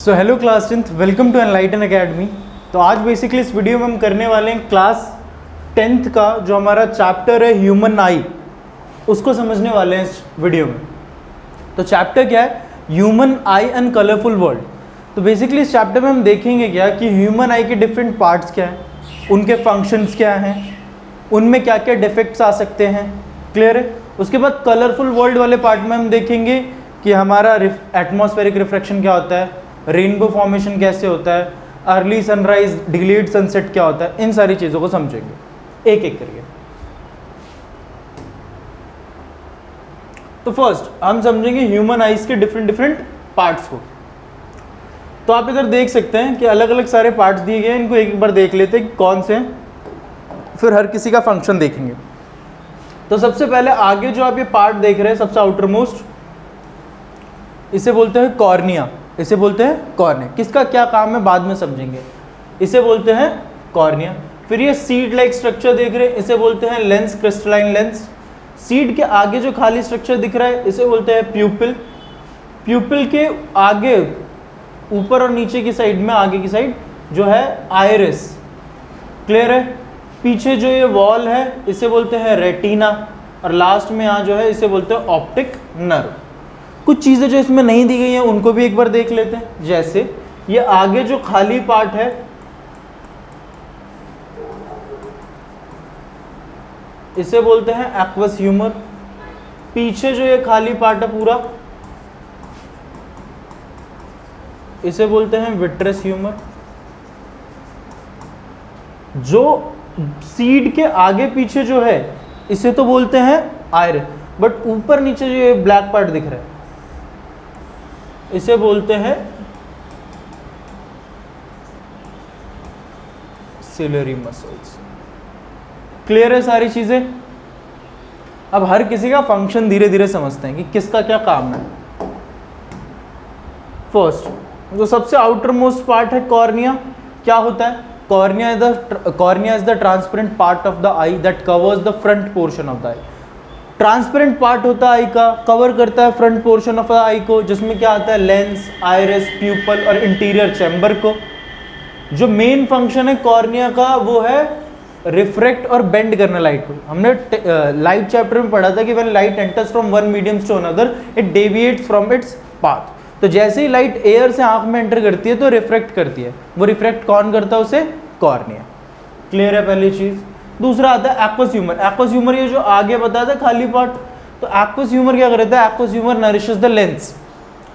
So hello class 10th, welcome to Enlighten academy. तो आज basically इस वीडियो में हम करने वाले हैं क्लास 10th का जो हमारा चैप्टर है ह्यूमन आई, उसको समझने वाले हैं इस वीडियो में। तो चैप्टर क्या है? Human I and colourful world. तो बेसिकली इस चैप्टर में हम देखेंगे क्या कि ह्यूमन आई के डिफरेंट पार्ट्स क्या हैं, उनके फंक्शंस क्या हैं, उनमें क्या क्या डिफेक्ट्स आ सकते हैं। क्लियर है? उसके बाद कलरफुल वर्ल्ड वाले पार्ट में हम देखेंगे कि हमारा एटमॉस्फेरिक रिफ्रैक्शन क्या होता है, रेनबो फॉर्मेशन कैसे होता है, अर्ली सनराइज डिलेड सनसेट क्या होता है। इन सारी चीज़ों को समझेंगे एक एक करके। तो फर्स्ट हम समझेंगे ह्यूमन आइज के डिफरेंट पार्ट्स को। तो आप इधर देख सकते हैं कि अलग अलग सारे पार्ट्स दिए गए हैं, इनको एक बार देख लेते हैं कि कौन से हैं, फिर हर किसी का फंक्शन देखेंगे। तो सबसे पहले आगे जो आप ये पार्ट देख रहे हैं, सबसे आउटर मोस्ट, इसे बोलते हैं कॉर्निया। इसे बोलते हैं कॉर्निया। किसका क्या काम है बाद में समझेंगे। इसे बोलते हैं कॉर्निया। फिर ये सीड लाइक स्ट्रक्चर देख रहे हैं, इसे बोलते हैं लेंस, क्रिस्टलाइन लेंस। सीड के आगे जो खाली स्ट्रक्चर दिख रहा है, इसे बोलते हैं प्यूपिल। प्यूपिल के आगे ऊपर और नीचे की साइड में, आगे की साइड जो है आइरिस। क्लियर है? पीछे जो ये वॉल है इसे बोलते हैं रेटिना, और लास्ट में यहाँ जो है इसे बोलते हैं ऑप्टिक नर्व। कुछ चीज़ें जो इसमें नहीं दी गई हैं उनको भी एक बार देख लेते हैं। जैसे ये आगे जो खाली पार्ट है, इसे बोलते हैं एक्वस ह्यूमर। पीछे जो ये खाली पार्ट है पूरा, इसे बोलते हैं विट्रस ह्यूमर। जो सीड के आगे पीछे जो है इसे तो बोलते हैं आयरिस, बट ऊपर नीचे जो ये ब्लैक पार्ट दिख रहा है इसे बोलते हैं सिलरी मसल्स। क्लियर है सारी चीजें? अब हर किसी का फंक्शन धीरे धीरे समझते हैं कि किसका क्या काम है। फर्स्ट जो सबसे आउटर मोस्ट पार्ट है कॉर्निया, क्या होता है? Cornea is the transparent part of the I that covers the front portion of the I. Transparent part होता है आई का, कवर करता है फ्रंट पोर्शन ऑफ द आई को, जिसमें क्या आता है? लेंस, आइरिस, प्यूपल और इंटीरियर चैम्बर को। जो मेन फंक्शन है कॉर्निया का वो है रिफ्रैक्ट और बेंड करना लाइट को। हमने लाइट चैप्टर में पढ़ा था कि when light enters from one medium to another it deviates from its path. तो जैसे ही लाइट एयर से आंख में एंटर करती है तो रिफ्रैक्ट करती है। वो रिफ्रैक्ट कौन करता है? उसे कॉर्निया। क्लियर है पहली चीज? दूसरा आता है एक्वस ह्यूमर। एक्वस ह्यूमर ये जो आगे बताया था खाली पार्ट, तो एक्वस ह्यूमर क्या करता है? Aqueous humour nourishes the lens.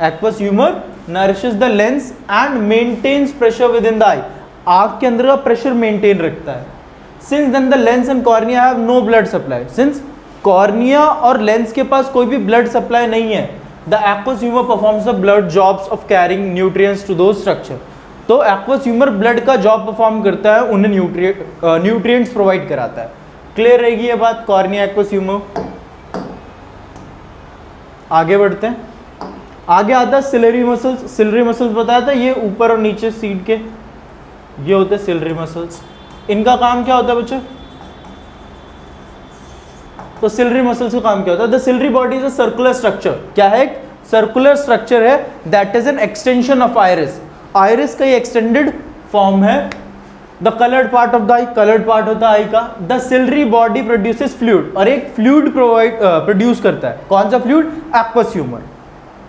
Aqueous humour nourishes the lens and maintains pressure within the eye. आंख के अंदर का प्रेशर मेंटेन रखता है। Since then the lens and cornea have no blood supply. Since cornea और lens के पास कोई भी ब्लड सप्लाई नहीं है, the aqueous humour performs the blood jobs of carrying nutrients to those structure. तो एक्वस ह्यूमर ब्लड का job perform करता है, उन्हें न्यूट्रिएंट्स प्रोवाइड कराता है। क्लियर रहेगी ये बात? Cornea, aqueous humour. आगे बढ़ते हैं। आगे आता है सिलरी मसल्स। सिलरी मसल्स बताया था, ये ऊपर और नीचे सीड के ये होते हैं सिलरी मसल्स। इनका काम क्या होता है बच्चों? तो सिलरी मसल्स का काम क्या होता है? The ciliary body is a circular structure. क्या है? एक सर्कुलर स्ट्रक्चर है that is an extension of iris. Iris का ये एक्सटेंडेड फॉर्म है। The coloured part of the eye, coloured part होता है आई का। The ciliary body produces fluid, और एक फ्लूइड प्रोड्यूस करता है। कौन सा fluid? Aqueous humour.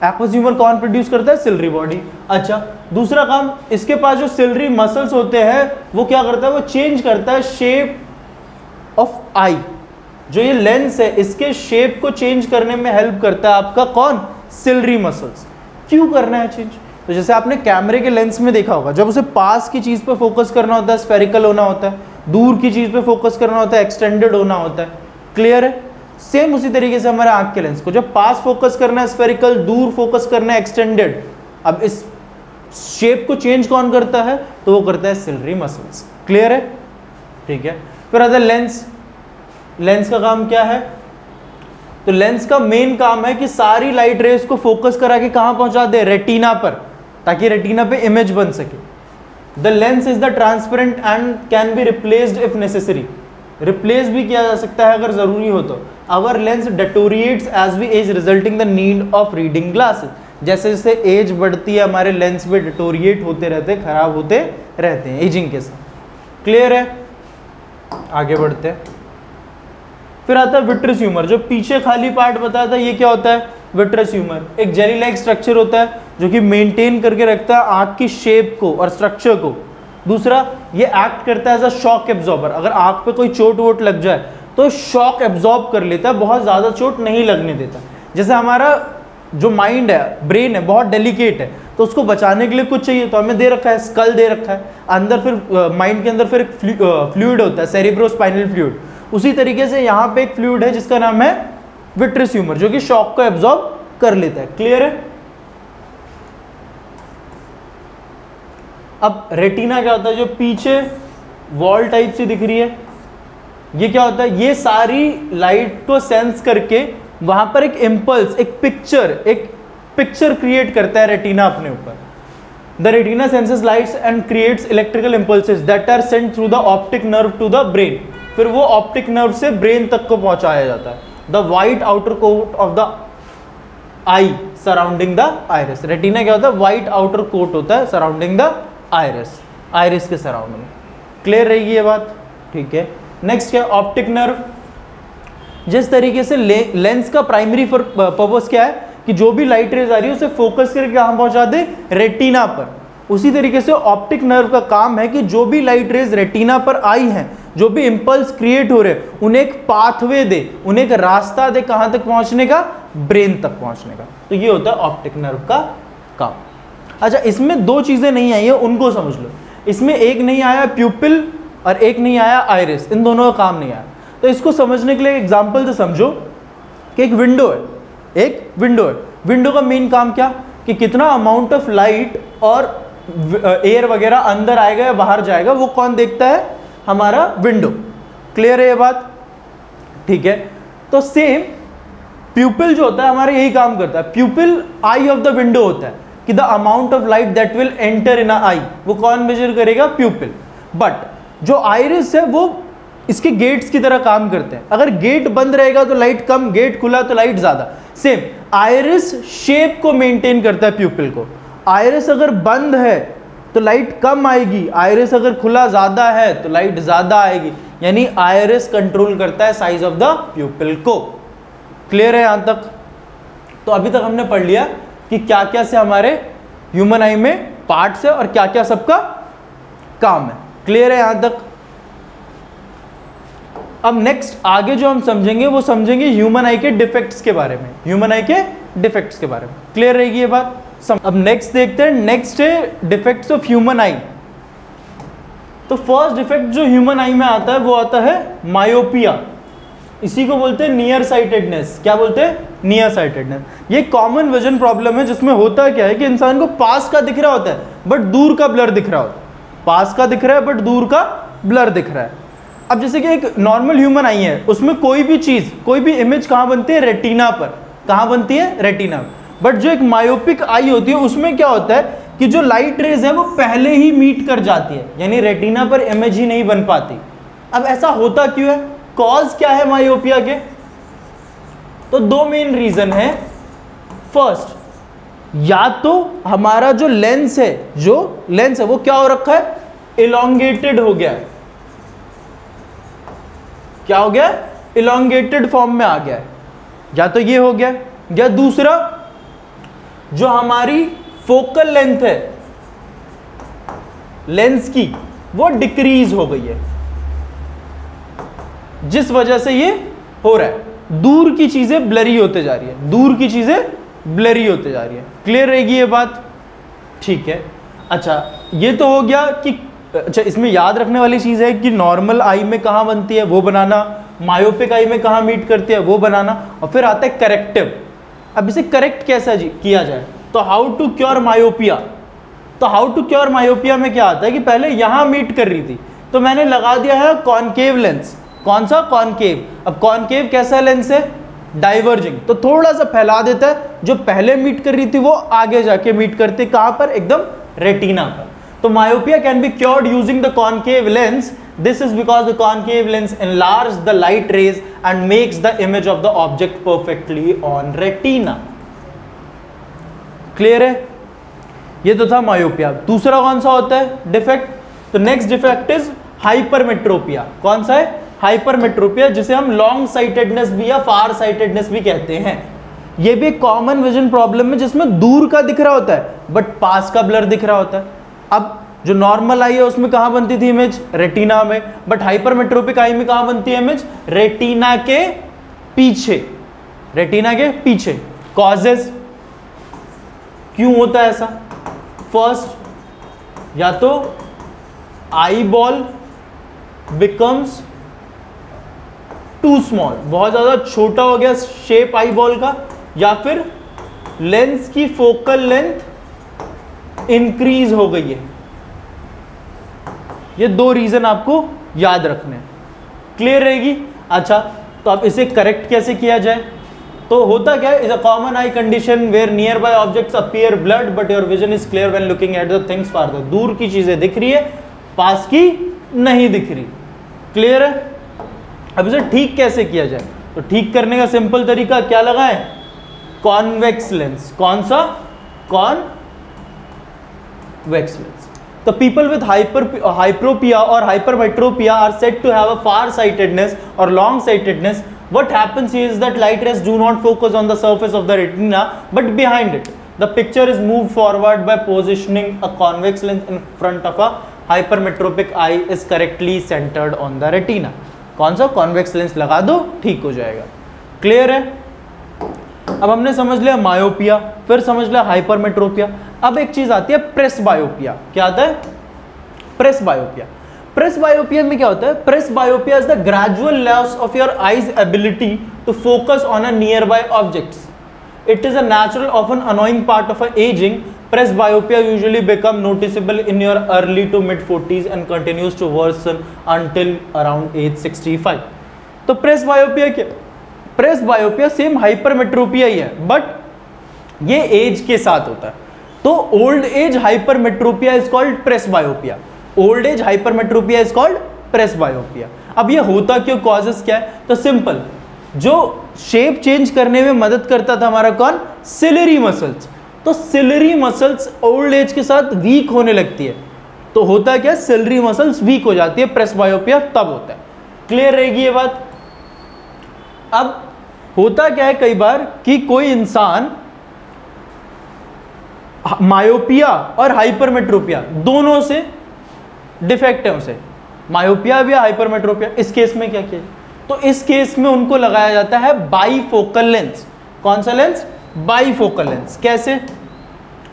Aqueous humour कौन प्रोड्यूस करता है? Ciliary body. अच्छा, दूसरा काम, इसके पास जो सिलरी मसल्स होते हैं वो क्या करता है? वो चेंज करता है शेप ऑफ आई। जो ये लेंस है इसके शेप को चेंज करने में हेल्प करता है आपका कौन? Ciliary muscles. क्यों करना है चेंज? तो जैसे आपने कैमरे के लेंस में देखा होगा, जब उसे पास की चीज पे फोकस करना होता है स्फेरिकल होना होता है, दूर की चीज पे फोकस करना होता है एक्सटेंडेड होना होता है। क्लियर है? सेम उसी तरीके से हमारे आंख के लेंस को जब पास फोकस करना है स्फेरिकल, दूर फोकस करना है एक्सटेंडेड। अब इस शेप को चेंज कौन करता है? तो वो करता है सिलरी मसल्स। क्लियर है? ठीक है। फिर आता है लेंस। लेंस का काम क्या है? तो लेंस का मेन काम है कि सारी लाइट रेस को फोकस करा के कहां पहुंचा दे? रेटिना पर, ताकि रेटिना पे इमेज बन सके। The lens is the transparent and can be replaced if necessary. Replace भी किया जा सकता है अगर जरूरी हो तो। Our lens deteriorates as we age resulting the need of reading glasses. जैसे जैसे एज बढ़ती है हमारे लेंस भी डिटोरिएट होते रहते हैं, खराब होते रहते हैं एजिंग के साथ। क्लियर है? आगे बढ़ते हैं। फिर आता है विट्रस ह्यूमर, जो पीछे खाली पार्ट बताया था ये क्या होता है? विट्रस ह्यूमर एक जेली लाइक स्ट्रक्चर होता है जो कि मेंटेन करके रखता है आंख की शेप को और स्ट्रक्चर को। दूसरा, ये एक्ट करता है एज अ शॉक एब्जॉर्बर, अगर आंख पे कोई चोट वोट लग जाए तो शॉक एब्जॉर्ब कर लेता है, बहुत ज़्यादा चोट नहीं लगने देता। जैसे हमारा जो माइंड है, ब्रेन है, बहुत डेलिकेट है, तो उसको बचाने के लिए कुछ चाहिए, तो हमें दे रखा है स्कल दे रखा है, अंदर फिर माइंड के अंदर फिर एक फ्लूइड होता है, सेरिब्रोस्पाइनल फ्लूइड। उसी तरीके से यहाँ पे एक फ्लूइड है जिसका नाम है विट्रस ह्यूमर, जो कि शॉक को एब्जॉर्ब कर लेता है। क्लियर है? अब रेटिना क्या होता है? जो पीछे वॉल टाइप से दिख रही है, ये क्या होता है? ये सारी लाइट को सेंस करके वहां पर एक इम्पल्स, एक पिक्चर क्रिएट करता है रेटिना अपने ऊपर। The retina senses lights and creates electrical impulses that are sent through the optic nerve to the brain. फिर वो ऑप्टिक नर्व से ब्रेन तक को पहुंचाया जाता है। The white outer coat of the eye surrounding the iris. Retina क्या होता है? व्हाइट आउटर कोट होता है सराउंडिंग द आइरिस, आइरिस के सराउंडिंग। क्लियर रहेगी ये बात? ठीक है। नेक्स्ट क्या? Optic nerve. जिस तरीके से लेंस का प्राइमरी पर्पस क्या है कि जो भी लाइट रेज आ रही है उसे फोकस करके कहां पहुंचा दे? रेटिना पर। उसी तरीके से ऑप्टिक नर्व का काम है कि जो भी लाइट रेज रेटिना पर आई हैं, जो भी इंपल्स क्रिएट हो रहे हैं, उन्हें एक पाथवे दे, उन्हें एक रास्ता दे कहां तक पहुंचने का? ब्रेन तक पहुंचने का। तो ये होता है ऑप्टिक नर्व का काम। अच्छा, इसमें दो चीजें नहीं आई है, उनको समझ लो। इसमें एक नहीं आया प्यूपिल और एक नहीं आया आइरिस, इन दोनों का काम नहीं आया। तो इसको समझने के लिए एग्जांपल से समझो कि एक विंडो है, एक विंडो है। विंडो का मेन काम क्या? कि कितना अमाउंट ऑफ लाइट और एयर वगैरह अंदर आएगा या बाहर जाएगा, वो कौन देखता है? हमारा विंडो। क्लियर है ये बात? ठीक है। तो सेम प्यूपिल जो होता है हमारा यही काम करता है। Pupil eye of the window होता है कि the amount of light that will enter in a eye, वो कौन मेजर करेगा? प्यूपिल। बट जो आइरिस है वो इसके गेट्स की तरह काम करते हैं। अगर गेट बंद रहेगा तो लाइट कम, गेट खुला तो लाइट ज्यादा। सेम आइरिस शेप को मेंटेन करता है प्यूपिल को। आइरिस अगर बंद है तो लाइट कम आएगी, आइरिस अगर खुला ज्यादा है तो लाइट ज्यादा आएगी। यानी आइरिस कंट्रोल करता है साइज ऑफ द प्यूपिल को। क्लियर है यहां तक? तो अभी तक हमने पढ़ लिया कि क्या क्या से हमारे ह्यूमन आई में पार्ट्स है और क्या क्या सबका काम है। क्लियर है यहां तक? अब नेक्स्ट आगे जो हम समझेंगे वो समझेंगे ह्यूमन आई के डिफेक्ट्स के बारे में, ह्यूमन आई के डिफेक्ट्स के बारे में। क्लियर रहेगी ये बात? अब नेक्स्ट देखते हैं। नेक्स्ट है डिफेक्ट्स ऑफ ह्यूमन आई। तो फर्स्ट डिफेक्ट जो ह्यूमन आई में आता है वो आता है मायोपिया। इसी को बोलते हैं नियर साइटेडनेस। क्या बोलते हैं? Near sightedness. ये कॉमन विजन प्रॉब्लम है जिसमें होता क्या है कि इंसान को पास का दिख रहा होता है बट दूर का ब्लर दिख रहा होता है। पास का दिख रहा है बट दूर का ब्लर दिख रहा है। अब जैसे कि एक नॉर्मल ह्यूमन आई है, उसमें कोई भी चीज, कोई भी इमेज कहां बनती है? रेटिना पर। कहां बनती है? रेटिना पर। बट जो एक मायोपिक आई होती है उसमें क्या होता है कि जो लाइट रेज है वो पहले ही मीट कर जाती है, यानी रेटिना पर इमेज ही नहीं बन पाती। अब ऐसा होता क्यों है? कॉज क्या है मायोपिया के? तो दो मेन रीजन है। फर्स्ट, या तो हमारा जो लेंस है, वो क्या हो रखा है? इलोंगेटेड हो गया है। क्या हो गया? इलोंगेटेड फॉर्म में आ गया है। या तो ये हो गया, या दूसरा जो हमारी फोकल लेंथ है लेंस की, वो डिक्रीज हो गई है, जिस वजह से ये हो रहा है। दूर की चीजें ब्लरी होते जा रही है, दूर की चीजें ब्लरी होते जा रही है। क्लियर रहेगी ये बात? ठीक है। अच्छा, ये तो हो गया कि अच्छा, इसमें याद रखने वाली चीज है कि नॉर्मल आई में कहां बनती है वो बनाना, मायोपिक आई में कहां मीट करती है वो बनाना, और फिर आता है करेक्टिव। अब इसे करेक्ट कैसे किया जाए? तो हाउ टू क्योर मायोपिया। तो हाउ टू क्योर मायोपिया में क्या आता है कि पहले यहां मीट कर रही थी तो मैंने लगा दिया है कॉनकेव लेंस। कौन सा? कॉनकेव। अब कॉनकेव कैसा लेंस है? डाइवर्जिंग। तो थोड़ा सा फैला देता है, जो पहले मीट कर रही थी वो आगे जाके मीट करती है। कहां पर? एकदम रेटिना पर। तो myopia can be cured using the concave lens. This is because the concave lens enlarges the light rays and makes the image of the object perfectly on retina. Clear है? ये तो था मायोपिया। दूसरा कौन सा होता है डिफेक्ट? तो नेक्स्ट डिफेक्ट इज हाइपरमेट्रोपिया। कौन सा है? हाइपरमेट्रोपिया, जिसे हम लॉन्ग साइटेडनेस भी या फार साइटेडनेस भी कहते हैं। ये भी एक कॉमन विजन प्रॉब्लम है जिसमें दूर का दिख रहा होता है बट पास का ब्लर दिख रहा होता है। अब जो नॉर्मल आई है उसमें कहां बनती थी इमेज? रेटिना में। बट हाइपरमेट्रोपिक आई में कहां बनती है इमेज? रेटिना के पीछे। रेटिना के पीछे। कॉजेस क्यों होता है ऐसा? फर्स्ट, या तो eyeball becomes too small, बहुत ज्यादा छोटा हो गया शेप आई बॉल का, या फिर लेंस की फोकल लेंथ इंक्रीज हो गई है। ये दो रीजन आपको याद रखने हैं। क्लियर रहेगी? अच्छा, तो अब इसे करेक्ट कैसे किया जाए? तो होता क्या है? Is a common eye condition where nearby objects appear blurred but your vision is clear when looking at the things farther. दूर की चीजें दिख रही है, पास की नहीं दिख रही। क्लियर है? अब इसे ठीक कैसे किया जाए? तो ठीक करने का सिंपल तरीका क्या लगाएं? Convex lens. कौन सा? Convex lens. The people with hyperopia or hypermetropia are said to have a far-sightedness or long-sightedness. What happens is that light rays do not focus on the surface of the retina but behind it. The picture is moved forward by positioning a convex lens in front of a hypermetropic eye is correctly centered on the retina. कौन सा? convex lens लगा दो, ठीक हो जाएगा। Clear है? अब हमने समझ लिया मायोपिया, फिर समझ लिया हाइपरमेट्रोपिया। अब एक चीज आती है प्रेस बायोपिया। क्या आता है? प्रेस बायोपिया। प्रेस बायोपिया में क्या होता है? Presbyopia is the gradual loss of your eye's ability to focus on a nearby objects. It is a natural often annoying part of ageing. Presbyopia usually become noticeable in your early to mid 40s and continues to worsen until around age 65। तो presbyopia क्या? Presbyopia same hypermetropia ही है but ये age के साथ होता है। तो old age hypermetropia is called presbyopia. Old age hypermetropia is called presbyopia. अब ये होता क्यों? कॉजेस क्या है? तो सिंपल, जो शेप चेंज करने में मदद करता था हमारा कौन? Ciliary muscles. तो सिलरी मसल्स ओल्ड एज के साथ वीक होने लगती है। तो होता क्या? सिलरी मसल्स वीक हो जाती है, प्रेस बायोपिया तब होता है। क्लियर रहेगी ये बात? अब होता क्या है कई बार कि कोई इंसान मायोपिया और हाइपरमेट्रोपिया दोनों से डिफेक्ट है, उसे मायोपिया भी हाइपरमेट्रोपिया। इस केस में क्या किया? तो इस केस में उनको लगाया जाता है बाईफोकल लेंस। कौन सा लेंस? Bifocal lens. कैसे?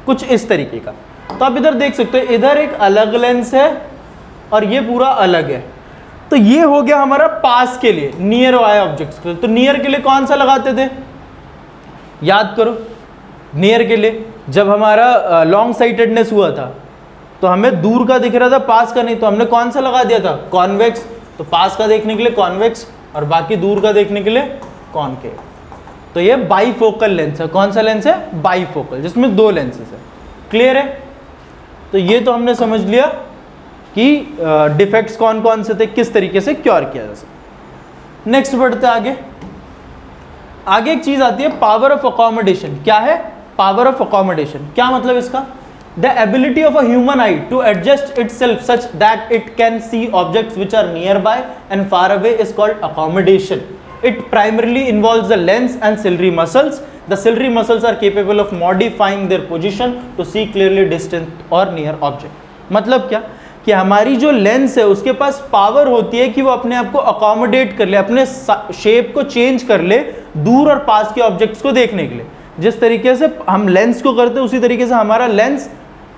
कुछ इस तरीके का। तो आप इधर देख सकते हो, इधर एक अलग लेंस है और ये पूरा अलग है। तो ये हो गया हमारा पास के लिए, नियर वाले ऑब्जेक्ट्स के लिए। तो नियर के लिए कौन सा लगाते थे? याद करो, नियर के लिए जब हमारा लॉन्ग साइटेडनेस हुआ था तो हमें दूर का दिख रहा था, पास का नहीं, तो हमने कौन सा लगा दिया था? कॉन्वेक्स। तो पास का देखने के लिए कॉन्वेक्स और बाकी दूर का देखने के लिए कॉनकेव। तो ये बाईफोकल लेंस है। कौन सा लेंस है? बाईफोकल, जिसमें दो लेंसेज है। क्लियर है? तो ये तो हमने समझ लिया कि डिफेक्ट्स कौन कौन से थे, किस तरीके से क्योर किया जा सकता। नेक्स्ट बढ़ते आगे। आगे एक चीज आती है पावर ऑफ अकोमोडेशन। क्या है? Power of accommodation. क्या मतलब इसका? The ability of a human eye to adjust itself such that it can see objects which are nearby and far away is called accommodation. It primarily involves the lens and ciliary muscles. The ciliary muscles are capable of modifying their position to see clearly distant or near object. मतलब क्या? कि हमारी जो lens है उसके पास power होती है कि वो अपने आप को अकोमोडेट कर ले, अपने शेप को चेंज कर ले दूर और पास के ऑब्जेक्ट्स को देखने के लिए। जिस तरीके से हम लेंस को करते हैं उसी तरीके से हमारा लेंस,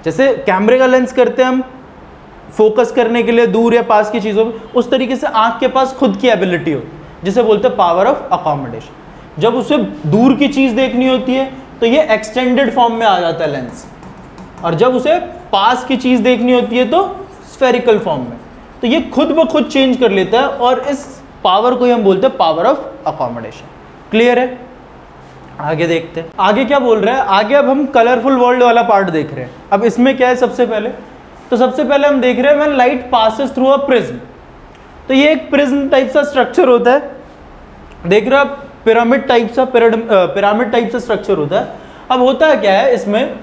जैसे कैमरे का लेंस करते हैं हम फोकस करने के लिए दूर या पास की चीज़ों में, उस तरीके से आँख के पास खुद की एबिलिटी होती है जिसे बोलते हैं पावर ऑफ अकोमोडेशन। जब उसे दूर की चीज़ देखनी होती है तो ये एक्सटेंडेड फॉर्म में आ जाता है लेंस, और जब उसे पास की चीज़ देखनी होती है तो स्फेरिकल फॉर्म में। तो ये खुद ब खुद चेंज कर लेता है और इस पावर को हम बोलते हैं पावर ऑफ अकोमोडेशन। क्लियर है? आगे देखते हैं आगे क्या बोल रहा है। आगे अब हम कलरफुल वर्ल्ड वाला पार्ट देख रहे हैं। अब इसमें क्या है? सबसे पहले हम देख रहे हैं when light passes through a prism. तो ये एक प्रिज्म टाइप सा स्ट्रक्चर होता है, देख रहे हो आप, पिरामिड टाइप सा स्ट्रक्चर होता है। अब होता क्या है इसमें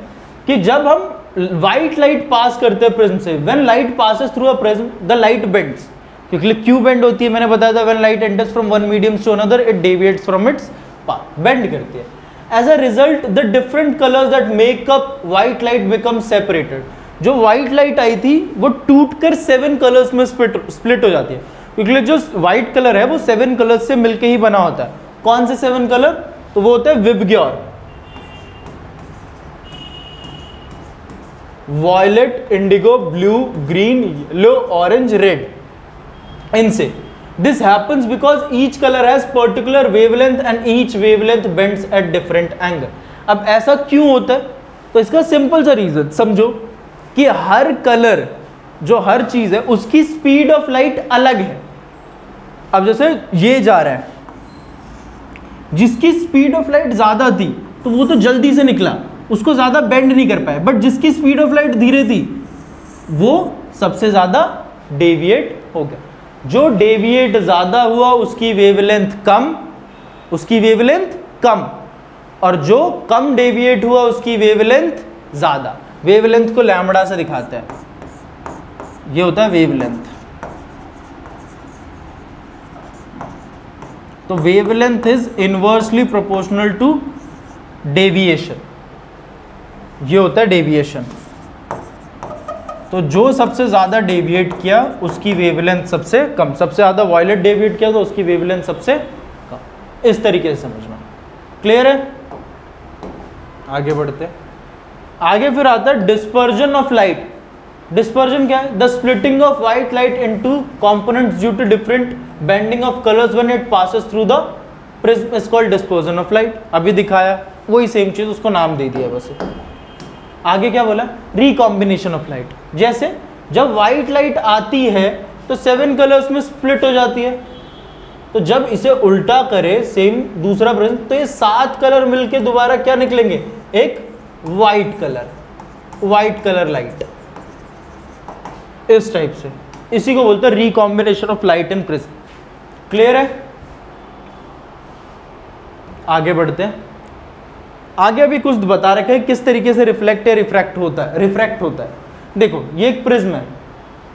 कि जब हम व्हाइट लाइट पास करते हैं प्रिज्म से, when light passes through a prism the light bends, क्योंकि क्यों बेंड होती है मैंने बताया था, when light enters from one medium to another it deviates from its path, bend करती है। As a result the different colours that make up white light become separated. जो व्हाइट लाइट आई थी वो टूटकर 7 कलर्स में स्प्लिट हो जाती है, क्योंकि जो व्हाइट कलर है वो 7 कलर्स से मिलके ही बना होता है। कौन से 7 कलर? तो वो होते हैं VIBGYOR, violet, indigo, blue, green, yellow, orange, red. इनसे this happens because each colour has particular wavelength and each wavelength bends at different angle. अब ऐसा क्यों होता है? तो इसका सिंपल सा रीजन समझो कि हर कलर, जो हर चीज है उसकी स्पीड ऑफ लाइट अलग है। अब जैसे ये जा रहा है, जिसकी स्पीड ऑफ लाइट ज्यादा थी तो वो तो जल्दी से निकला, उसको ज्यादा बेंड नहीं कर पाए, बट जिसकी स्पीड ऑफ लाइट धीरे थी वो सबसे ज्यादा डेविएट हो गया। जो डेविएट ज्यादा हुआ उसकी वेवलेंथ कम, उसकी वेवलेंथ कम, और जो कम डेविएट हुआ उसकी वेवलेंथ ज्यादा। वेवलेंथ को लैम्बडा से दिखाते हैं, ये होता है वेवलेंथ। तो wavelength is inversely proportional to deviation, ये होता है डेविएशन। तो जो सबसे ज्यादा डेविएट किया उसकी वेवलेंथ सबसे कम, सबसे ज्यादा वॉयलेट डेविएट किया तो उसकी वेवलेंथ सबसे कम। इस तरीके से समझना, क्लियर है? आगे बढ़ते हैं। आगे फिर आता है डिस्पर्जन ऑफ लाइट। डिस्पर्जन क्या है? The splitting of white light into components due to different bending of colours when it passes through the prism is called dispersion of light. अभी दिखाया वही सेम चीज, उसको नाम दे दिया बस। आगे क्या बोला? Recombination of light. जैसे जब व्हाइट लाइट आती है तो 7 कलर्स में स्प्लिट हो जाती है, तो जब इसे उल्टा करे सेम दूसरा प्रिज्म तो ये 7 कलर मिलके दोबारा क्या निकलेंगे? एक white colour, white colour light, इस टाइप से। इसी को बोलते हैं recombination of light in prism. Clear है? आगे बढ़ते हैं। आगे अभी कुछ बता रखे हैं किस तरीके से रिफ्लेक्ट या रिफ्रैक्ट होता है, रिफ्रैक्ट होता है। देखो ये एक प्रिज्म है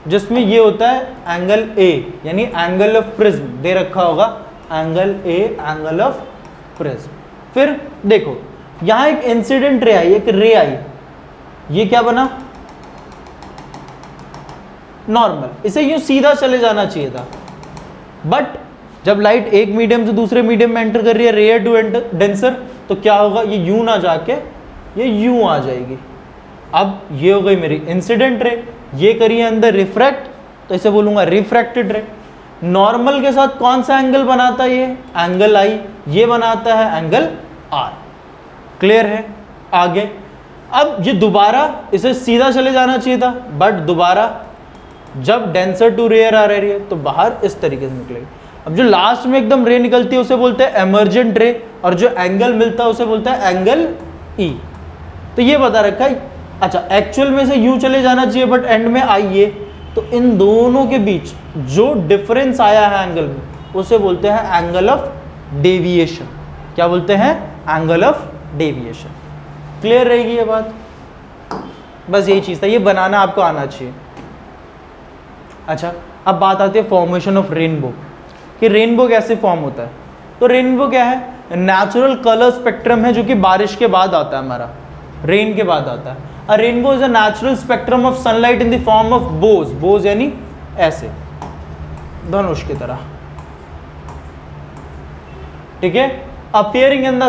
जिसमें ये होता है एंगल ए, यानी एंगल ऑफ प्रिज्म दे रखा होगा, angle A, angle of prism. फिर देखो यहां एक इंसिडेंट रे आई, एक रे आई, ये क्या बना? नॉर्मल। इसे यूं सीधा चले जाना चाहिए था, बट जब लाइट एक मीडियम से दूसरे मीडियम में एंटर कर रही है, रेयर टू डेंसर, तो क्या होगा? ये यूं ना जाके ये यूं आ जाएगी। अब ये हो गई मेरी इंसिडेंट रे, ये करिए अंदर रिफ्रैक्ट, तो इसे बोलूंगा रिफ्रैक्टेड रे। नॉर्मल के साथ कौन सा एंगल बनाता है? ये एंगल आई, ये बनाता है एंगल आर। क्लियर है? आगे अब ये दोबारा इसे सीधा चले जाना चाहिए था, बट दोबारा जब डेंसर टू रेयर आ रही है तो बाहर इस तरीके से निकलेगी। अब जो लास्ट में एकदम रे निकलती है उसे बोलते हैं एमर्जेंट रे, और जो एंगल मिलता है उसे बोलते हैं एंगल ई। तो ये बता रखा है। अच्छा, एक्चुअल में से यूं चले जाना चाहिए बट एंड में आई ये, तो इन दोनों के बीच जो डिफरेंस आया है एंगल में उसे बोलते हैं एंगल ऑफ डेविएशन। क्या बोलते हैं? Angle of deviation. क्लियर रहेगी ये बात? बस यही चीज था, ये बनाना आपको आना चाहिए। अच्छा, अब बात आती है फॉर्मेशन ऑफ रेनबो, कि रेनबो कैसे फॉर्म होता है। तो रेनबो क्या है? नेचुरल कलर स्पेक्ट्रम है जो कि बारिश के बाद आता है, हमारा रेन के बाद आता है। A rainbow is a natural spectrum of sunlight in the form of bows. Bows यानी ऐसे धनुष की तरह, ठीक है। Appearing in the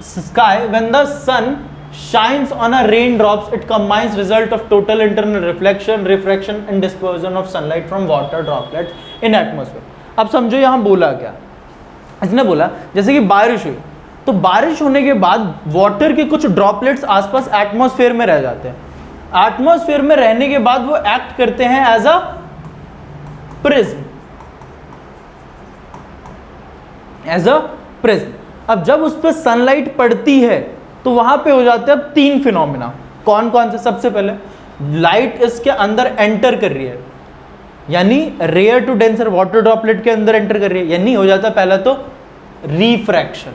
sky when the sun shines on a raindrops, it combines result of total internal reflection, refraction and dispersion of sunlight from water droplets in atmosphere। अब समझो यहां बोला क्या, इसने बोला जैसे कि बारिश हुई तो बारिश होने के बाद वाटर के कुछ ड्रॉपलेट्स आसपास एटमॉस्फेयर में रह जाते हैं। एटमॉस्फेयर में रहने के बाद वो एक्ट करते हैं as a prism, as a prism. अब जब उस पर सनलाइट पड़ती है तो वहां पे हो जाते हैं 3 फिनोमिना। कौन कौन से? सबसे पहले लाइट इसके अंदर एंटर कर रही है, यानी rare to denser water droplet के अंदर एंटर कर रही है, यानी हो जाता है पहला तो रिफ्रैक्शन।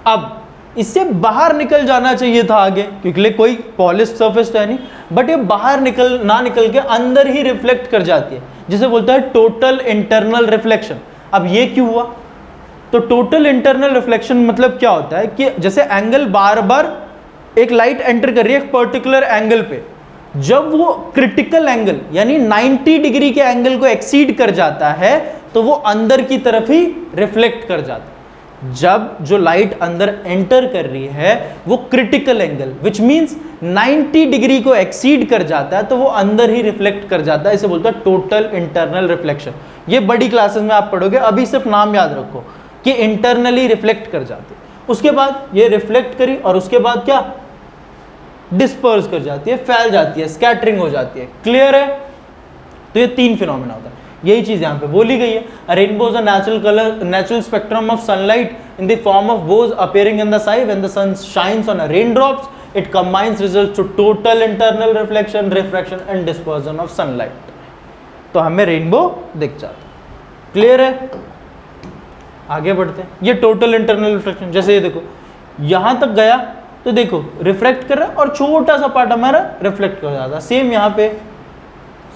अब इससे बाहर निकल जाना चाहिए था आगे, क्योंकि कोई पॉलिश सरफेस तो है नहीं, बट ये बाहर ना निकल के अंदर ही रिफ्लेक्ट कर जाती है, जिसे बोलता है टोटल इंटरनल रिफ्लेक्शन। अब ये क्यों हुआ? तो टोटल इंटरनल रिफ्लेक्शन मतलब क्या होता है कि जैसे एंगल बार बार एक लाइट एंटर कर रही है एक पर्टिकुलर एंगल पे, जब वो क्रिटिकल एंगल यानी 90 डिग्री के एंगल को एक्सीड कर जाता है तो वो अंदर की तरफ ही रिफ्लेक्ट कर जाता है। जब जो लाइट अंदर एंटर कर रही है वो critical angle which means 90 degree को एक्सीड कर जाता है तो वो अंदर ही रिफ्लेक्ट कर जाता है, इसे बोलते हैं टोटल इंटरनल रिफ्लेक्शन। ये बड़ी क्लासेस में आप पढ़ोगे, अभी सिर्फ नाम याद रखो कि इंटरनली रिफ्लेक्ट कर जाती है। उसके बाद ये रिफ्लेक्ट करी और उसके बाद क्या, डिस्पर्स कर जाती है, फैल जाती है, स्कैटरिंग हो जाती है। क्लियर है? तो ये 3 फिनोमेना होता है, यही चीज यहां पे बोली गई है। Rainbow is a natural spectrum of sunlight in the form of bows appearing in the sky when the sun shines on a raindrops, it combines results to total internal reflection, refraction and dispersion of sunlight. तो हमें rainbow दिख जाता है। Clear है? आगे बढ़ते हैं। ये टोटल इंटरनल रिफ्लेक्शन, जैसे ये देखो यहां तक गया तो देखो रिफ्लेक्ट कर रहा है और छोटा सा पार्ट हमारा रिफ्लेक्ट कर जाता है। सेम यहां पे,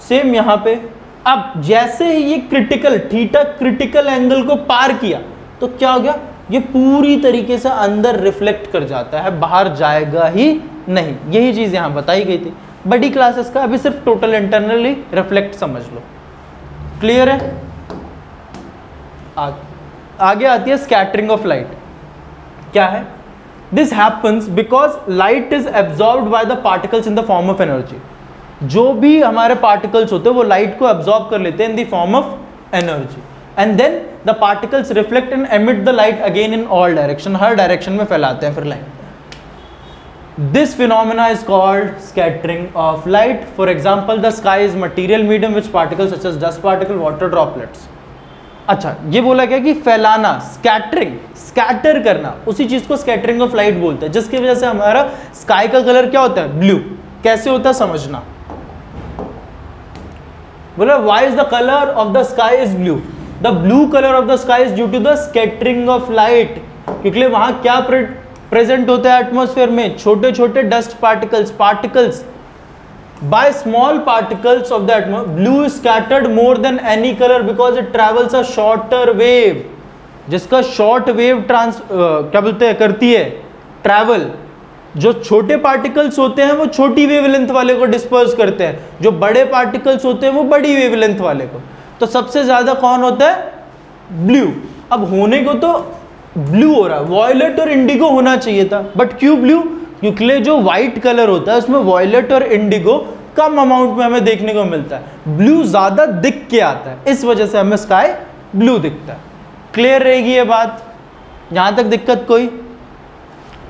सेम यहां पे। अब जैसे ही ये क्रिटिकल थीटा क्रिटिकल एंगल को पार किया तो क्या हो गया, ये पूरी तरीके से अंदर रिफ्लेक्ट कर जाता है, बाहर जाएगा ही नहीं। यही चीज यहां बताई गई थी बड़ी क्लासेस का। अभी सिर्फ टोटल इंटरनली रिफ्लेक्ट समझ लो। क्लियर है? आगे आती है स्कैटरिंग ऑफ लाइट। क्या है? This happens because light is absorbed by the particles in the form of energy. जो भी हमारे पार्टिकल्स होते हैं वो लाइट को एब्जॉर्ब कर लेते हैं in the form of energy, and then the particles reflect and emit the light again in all direction, हर डायरेक्शन में फैलाते हैं फिर light. This phenomena is called scattering of light. For example the sky is material medium which particles such as dust particle, water droplets. अच्छा, ये बोला गया कि फैलाना, स्कैटरिंग, स्कैटर करना, उसी चीज को स्कैटरिंग ऑफ लाइट बोलते हैं, जिसकी वजह से हमारा स्काई का कलर क्या होता है, ब्लू। कैसे होता है समझना। बोला why is the colour of the sky is blue? The blue colour of the sky is due to the scattering of light, क्योंकि वहां क्या प्रेजेंट होता है एटमॉस्फेयर में, छोटे छोटे dust particles by small particles of the atmosphere. Blue is scattered more than any color because it travels a shorter wave, जिसका short wave क्या बोलते हैं करती है, ट्रैवल। जो छोटे पार्टिकल्स होते हैं वो छोटी वेवलेंथ वाले को डिस्पर्स करते हैं, जो बड़े पार्टिकल्स होते हैं वो बड़ी वेवलेंथ वाले को। तो सबसे ज्यादा कौन होता है, ब्लू। अब होने को तो ब्लू हो रहा है, वॉयलेट और इंडिगो होना चाहिए था, बट क्यों ब्लू? क्योंकि जो व्हाइट कलर होता है उसमें वॉयलेट और इंडिगो कम अमाउंट में हमें देखने को मिलता है, ब्लू ज्यादा दिख के आता है, इस वजह से हमें स्काई ब्लू दिखता है। क्लियर रहेगी ये बात? यहां तक दिक्कत कोई?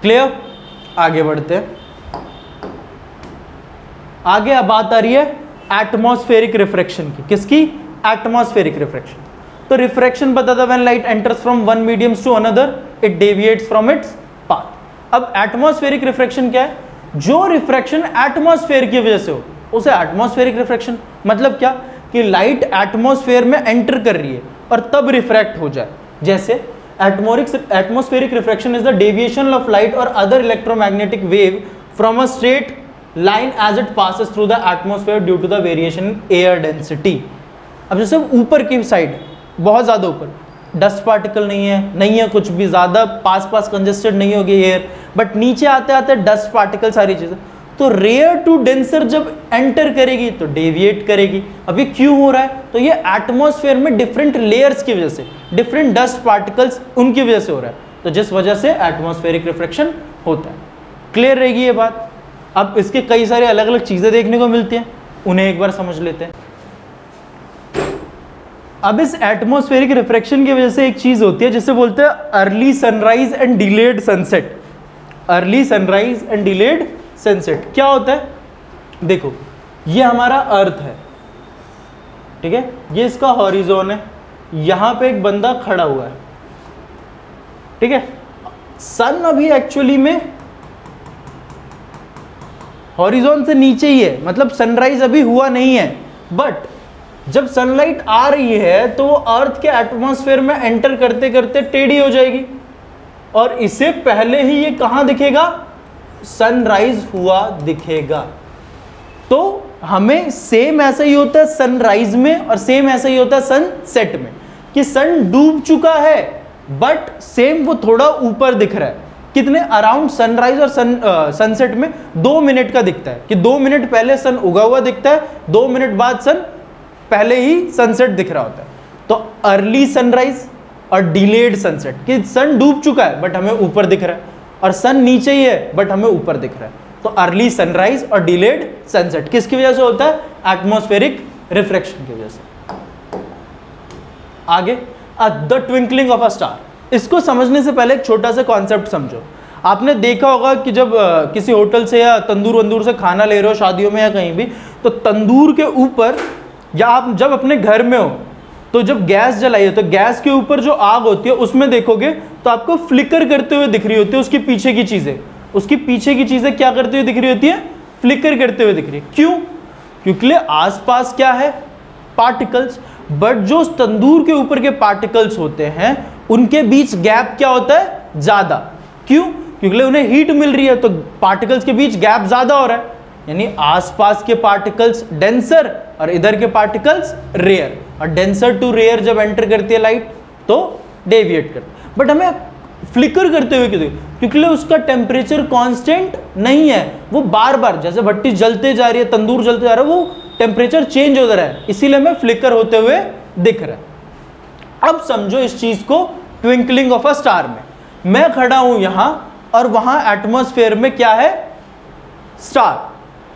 क्लियर? आगे बढ़ते हैं। आगे अब बात आ रही है एटमॉस्फेरिक रिफ्रैक्शन की। किसकी? Atmospheric refraction. तो रिफ्रैक्शन पता था, when light enters from one mediums to another it deviates from its path. अब एटमॉस्फेरिक रिफ्रैक्शन क्या है? जो रिफ्रैक्शन एटमॉस्फेयर की वजह से हो उसे एटमॉस्फेरिक रिफ्रैक्शन। मतलब क्या कि लाइट एटमॉस्फेयर में एंटर कर रही है और तब रिफ्रैक्ट हो जाए। जैसे atmospheric refraction is the deviation of light or other electromagnetic wave from a straight line as it passes through the atmosphere due to the variation in air density. अब जैसे ऊपर की साइड बहुत ज्यादा ऊपर डस्ट पार्टिकल नहीं है कुछ भी, ज्यादा पास कंजेस्टेड नहीं होगी एयर, बट नीचे आते आते डस्ट पार्टिकल सारी चीजें, तो रेयर टू डेंसर जब एंटर करेगी तो डेविएट करेगी। अभी क्यों हो रहा है? तो ये एटमॉस्फेयर में डिफरेंट लेयर्स की वजह से, डिफरेंट डस्ट पार्टिकल्स उनकी वजह से हो रहा है, तो जिस वजह से एटमॉस्फेरिक रिफ्रैक्शन होता है। क्लियर रहेगी ये बात? अब इसके कई सारे अलग अलग चीजें देखने को मिलती हैं, उन्हें एक बार समझ लेते हैं। अब इस एटमॉस्फेरिक रिफ्रैक्शन की वजह से एक चीज होती है जिसे बोलते हैं early sunrise and delayed sunset. Early sunrise and delayed sunset क्या होता है? देखो ये हमारा अर्थ है, ठीक है, ये इसका हॉरिजॉन है, यहां पे एक बंदा खड़ा हुआ है, ठीक है। सन अभी एक्चुअली में हॉरिजॉन से नीचे ही है, मतलब सनराइज अभी हुआ नहीं है, बट जब सनलाइट आ रही है तो वो अर्थ के एटमॉस्फेयर में एंटर करते करते टेढ़ी हो जाएगी, और इसे पहले ही ये कहां दिखेगा, सनराइज हुआ दिखेगा। तो हमें सेम ऐसा ही होता है सनराइज में और सेम ऐसा ही होता है सनसेट में, कि सन डूब चुका है बट सेम वो थोड़ा ऊपर दिख रहा है। कितने, अराउंड सनराइज और सनसेट में 2 मिनट का दिखता है, कि 2 मिनट पहले सन उगा हुआ दिखता है, 2 मिनट बाद सन पहले ही सनसेट दिख रहा होता है। तो अर्ली सनराइज और डिलेड सनसेट, कि सन डूब चुका है बट हमें ऊपर दिख रहा है, और सन नीचे ही है बट हमें ऊपर दिख रहा है। तो अर्ली सनराइज और डिलेड सनसेट किसकी वजह से होता है, एटमॉस्फेरिक रिफ्रैक्शन की वजह से। आगे, the twinkling of a star, इसको समझने से पहले एक छोटा सा कॉन्सेप्ट समझो। आपने देखा होगा कि जब किसी होटल से या तंदूर वंदूर से खाना ले रहे हो शादियों में या कहीं भी, तो तंदूर के ऊपर, या आप जब अपने घर में हो तो जब गैस जलाइए तो गैस के ऊपर जो आग होती है उसमें देखोगे तो आपको फ्लिकर करते हुए दिख रही होती है उसकी पीछे की चीजें। उसकी पीछे की चीजें क्या करती हुई दिख रही होती है, फ्लिकर करते हुए दिख रही है। क्यों, क्योंकि आसपास क्या है, पार्टिकल्स। बट जो तंदूर के ऊपर के पार्टिकल्स होते हैं उनके बीच गैप क्या होता है, ज्यादा। क्यों, क्योंकि उन्हें हीट मिल रही है तो पार्टिकल्स के बीच गैप ज्यादा हो रहा है, यानी आसपास के पार्टिकल्स डेंसर और इधर के पार्टिकल्स रेयर। और डेंसर टू रेयर जब एंटर करती है लाइट तो डेविएट करती है। बट हमें फ्लिकर करते हुए क्यों, क्योंकि उसका टेम्परेचर कांस्टेंट नहीं है, वो बार बार जैसे भट्टी जलते जा रही है, तंदूर जलते जा रहा है, वो टेम्परेचर चेंज हो रहा है, इसीलिए हमें फ्लिकर होते हुए दिख रहा है। अब समझो इस चीज को ट्विंकलिंग ऑफ अ स्टार में। मैं खड़ा हूं यहां और वहां एटमॉस्फेयर में क्या है, स्टार।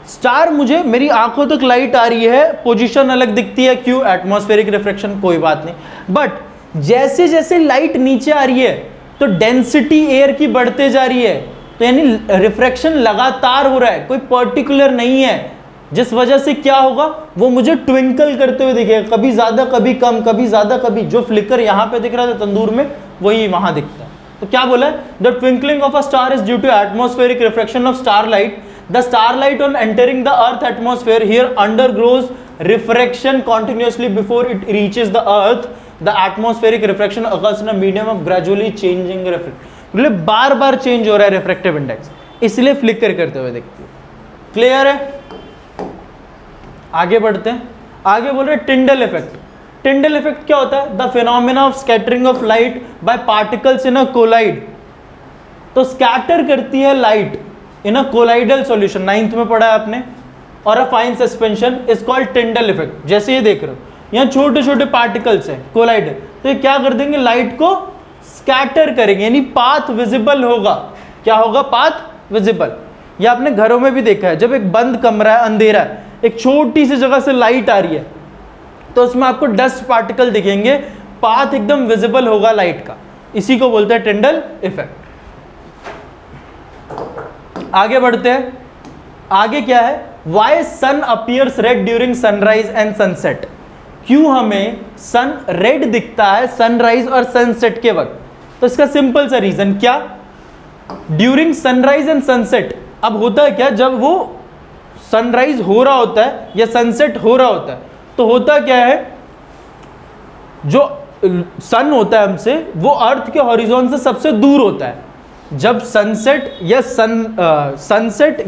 स्टार मुझे, मेरी आंखों तक लाइट आ रही है, पोजीशन अलग दिखती है, क्यों, एटमॉस्फेरिक रिफ्रैक्शन, कोई बात नहीं। बट जैसे जैसे लाइट नीचे आ रही है तो डेंसिटी एयर की बढ़ते जा रही है, तो यानी रिफ्रैक्शन लगातार हो रहा है, कोई पर्टिकुलर नहीं है, जिस वजह से क्या होगा, वो मुझे ट्विंकल करते हुए दिखेगा, कभी ज्यादा कभी कम, कभी ज्यादा कभी, जो फ्लिकर यहां पे दिख रहा था तंदूर में वही वहां दिखता है। तो क्या बोला है, the twinkling of a star is due to atmospheric refraction of starlight. The starlight on entering the earth atmosphere here undergoes refraction continuously before it reaches the earth. The atmospheric refraction occurs in a medium of gradually changing refraction. मतलब बार बार change हो रहा है refractive index, इसलिए flicker करते हुए दिखती है। Clear है, आगे बढ़ते हैं। आगे बोल रहे टिंडल इफेक्ट। टिंडल इफेक्ट क्या होता है, the phenomena of scattering of light by particles in a colloid. तो स्कैटर करती है light in a colloidal solution, 9th में पढ़ा है आपने, और a fine suspension is called Tyndall effect. जैसे ये देख रहे हो यहाँ छोटे छोटे पार्टिकल्स हैं कोलाइडल, तो ये क्या कर देंगे, लाइट को स्कैटर करेंगे, यानी पाथ विजिबल होगा। क्या होगा, पाथ विजिबल। ये आपने घरों में भी देखा है, जब एक बंद कमरा है, अंधेरा है, एक छोटी सी जगह से लाइट आ रही है तो उसमें आपको डस्ट पार्टिकल दिखेंगे, पाथ एकदम विजिबल होगा लाइट का, इसी को बोलते हैं टिंडल इफेक्ट। आगे बढ़ते हैं। आगे क्या है, why sun appears red during sunrise and sunset. क्यों हमें सन रेड दिखता है सनराइज और सनसेट के वक्त, तो इसका सिंपल सा रीजन क्या, ड्यूरिंग सनराइज एंड सनसेट, अब होता है क्या, जब वो सनराइज हो रहा होता है या सनसेट हो रहा होता है तो होता क्या है, जो सन होता है हमसे वो अर्थ के हॉरिजॉन से सबसे दूर होता है। जब सनसेट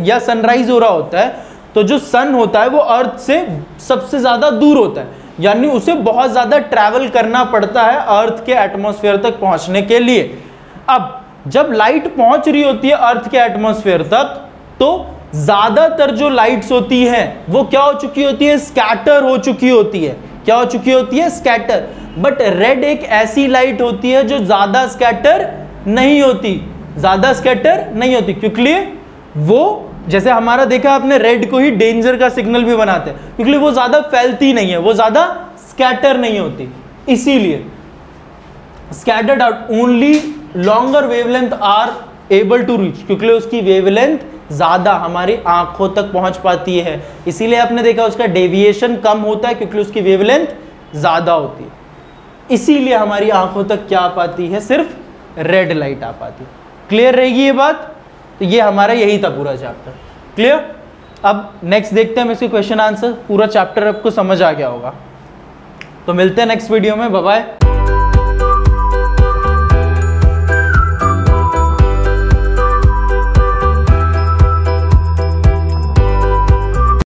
या सनराइज हो रहा होता है तो जो सन होता है वो अर्थ से सबसे ज्यादा दूर होता है, यानी उसे बहुत ज्यादा ट्रैवल करना पड़ता है अर्थ के एटमॉस्फेयर तक पहुंचने के लिए। अब जब लाइट पहुंच रही होती है अर्थ के एटमॉस्फेयर तक तो ज्यादातर जो लाइट्स होती हैं वो क्या हो चुकी होती है, स्कैटर हो चुकी होती है। क्या हो चुकी होती है, स्कैटर। बट रेड एक ऐसी लाइट होती है जो ज्यादा स्कैटर नहीं होती, ज्यादा स्कैटर नहीं होती, क्योंकि वो, जैसे हमारा देखा आपने, रेड को ही डेंजर का सिग्नल भी बनाते हैं, क्योंकि वो ज्यादा फैलती नहीं है, वो ज्यादा स्कैटर नहीं होती, इसीलिए scattered out only longer wavelength are able to reach, क्योंकि उसकी वेवलेंथ ज्यादा हमारी आंखों तक पहुंच पाती है, इसीलिए आपने देखा उसका डेविएशन कम होता है, क्योंकि उसकी वेवलेंथ ज्यादा होती है, इसीलिए हमारी आंखों तक क्या आ पाती है, सिर्फ रेड लाइट आ पाती है। क्लियर रहेगी ये बात, तो ये हमारा यही था पूरा चैप्टर। क्लियर, अब नेक्स्ट देखते हैं हम इसके क्वेश्चन आंसर। पूरा चैप्टर आपको समझ आ गया होगा, तो मिलते हैं नेक्स्ट वीडियो में, बाय बाय।